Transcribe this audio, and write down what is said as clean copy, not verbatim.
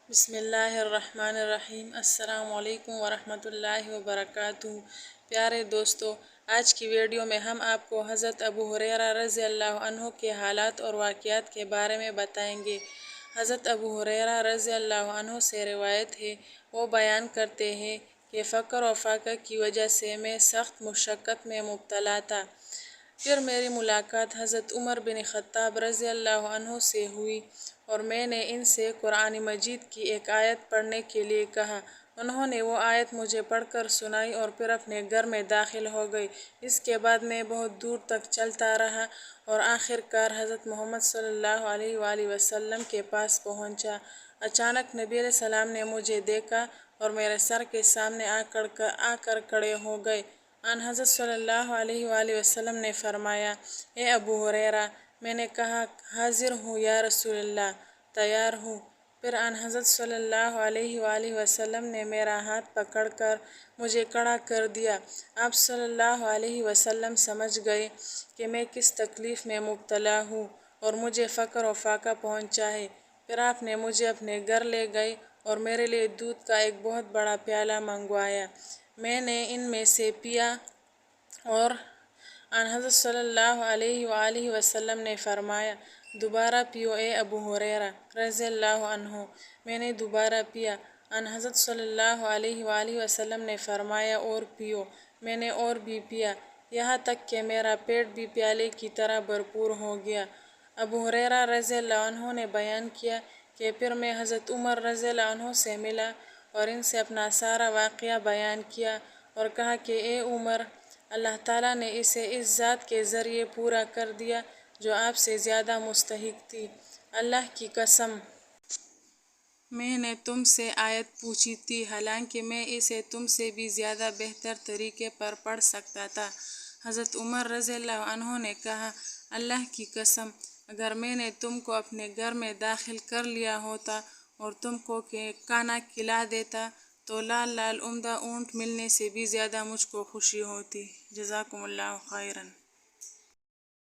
بسم اللہ الرحمن الرحیم۔ السلام علیکم ورحمۃ اللہ وبرکاتہ۔ پیارے دوستو، آج کی ویڈیو میں ہم آپ کو حضرت ابو ہریرہ رضی اللہ عنہ کے حالات اور واقعات کے بارے میں بتائیں گے۔ حضرت ابو ہریرہ رضی اللہ عنہ سے روایت ہے، وہ بیان کرتے ہیں کہ فقر و فاقہ کی وجہ سے میں سخت مشقت میں مبتلا تھا۔ پھر میری ملاقات حضرت عمر بن خطاب رضی اللہ عنہ سے ہوئی اور میں نے ان سے قرآن مجید کی ایک آیت پڑھنے کے لیے کہا۔ انہوں نے وہ آیت مجھے پڑھ کر سنائی اور پھر اپنے گھر میں داخل ہو گئی۔ اس کے بعد میں بہت دور تک چلتا رہا اور آخر کار حضرت محمد صلی اللہ علیہ وآلہ وسلم کے پاس پہنچا۔ اچانک نبی علیہ السلام نے مجھے دیکھا اور میرے سر کے سامنے آ کر کھڑے ہو گئے۔ آن حضرت صلی اللہ علیہ وآلہ وسلم نے فرمایا، اے ابو ہریرہ۔ میں نے کہا، حاضر ہوں یا رسول اللہ، تیار ہوں۔ پھر آن حضرت صلی اللہ علیہ وآلہ وسلم نے میرا ہاتھ پکڑ کر مجھے کھڑا کر دیا۔ آپ صلی اللہ علیہ وسلم سمجھ گئے کہ میں کس تکلیف میں مبتلا ہوں اور مجھے فقر و فاقہ پہنچا ہے۔ پھر آپ نے مجھے اپنے گھر لے گئے اور میرے لیے دودھ کا ایک بہت بڑا پیالہ منگوایا۔ میں نے ان میں سے پیا اور آن حضرت صلی اللہ علیہ وآلہ وسلم نے فرمایا، دوبارہ پیو اے ابو ہریرہ رضی اللہ عنہ۔ میں نے دوبارہ پیا۔ آن حضرت صلی اللہ علیہ وآلہ وسلم نے فرمایا، اور پیو۔ میں نے اور بھی پیا، یہاں تک کہ میرا پیٹ بھی پیالے کی طرح بھرپور ہو گیا۔ ابو ہریرہ رضی اللہ عنہ نے بیان کیا کہ پھر میں حضرت عمر رضی اللہ عنہ سے ملا اور ان سے اپنا سارا واقعہ بیان کیا اور کہا کہ اے عمر، اللہ تعالیٰ نے اسے اس ذات کے ذریعے پورا کر دیا جو آپ سے زیادہ مستحق تھی۔ اللہ کی قسم، میں نے تم سے آیت پوچھی تھی، حالانکہ میں اسے تم سے بھی زیادہ بہتر طریقے پر پڑھ سکتا تھا۔ حضرت عمر رضی اللہ عنہ نے کہا، اللہ کی قسم، اگر میں نے تم کو اپنے گھر میں داخل کر لیا ہوتا اور تم کو کھانا کھلا دیتا تو لال لال عمدہ اونٹ ملنے سے بھی زیادہ مجھ کو خوشی ہوتی۔ جزاکم اللہ خیراً۔